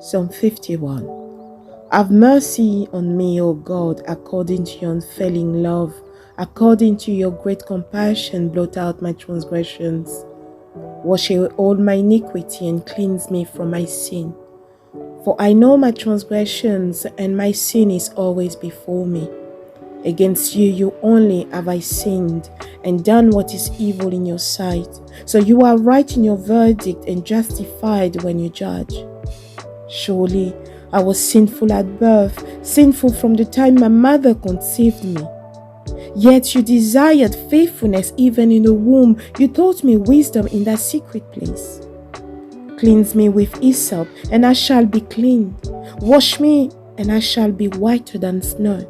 Psalm 51. Have mercy on me, O God, according to your unfailing love. According to your great compassion, blot out my transgressions. Wash away all my iniquity and cleanse me from my sin. For I know my transgressions, and my sin is always before me. Against you only have I sinned and done what is evil in your sight. So you are right in your verdict and justified when you judge. Surely I was sinful at birth, sinful from the time my mother conceived me. Yet you desired faithfulness even in the womb. You taught me wisdom in that secret place. Cleanse me with hyssop, and I shall be clean. Wash me, and I shall be whiter than snow.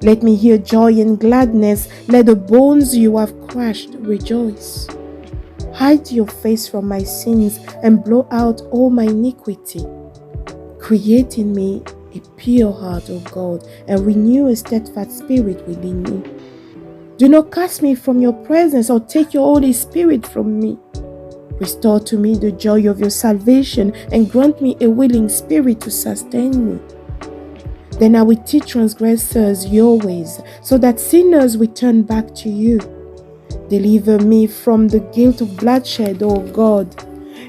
Let me hear joy and gladness. Let the bones you have crushed rejoice. Hide your face from my sins and blot out all my iniquity. Create in me a pure heart, O God, and renew a steadfast spirit within me. Do not cast me from your presence or take your Holy Spirit from me. Restore to me the joy of your salvation and grant me a willing spirit to sustain me. Then I will teach transgressors your ways, so that sinners will turn back to you. Deliver me from the guilt of bloodshed, O God.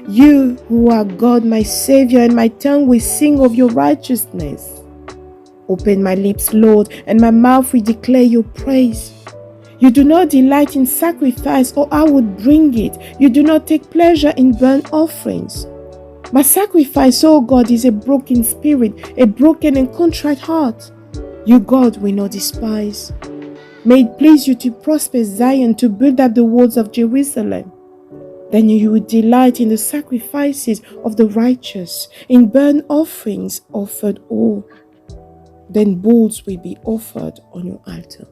You who are God, my Savior, and my tongue will sing of your righteousness. Open my lips, Lord, and my mouth will declare your praise. You do not delight in sacrifice, or I would bring it. You do not take pleasure in burnt offerings. My sacrifice, O God, is a broken spirit, a broken and contrite heart. You, God, will not despise. May it please you to prosper Zion, to build up the walls of Jerusalem. Then you will delight in the sacrifices of the righteous, in burnt offerings offered all. Then bulls will be offered on your altar.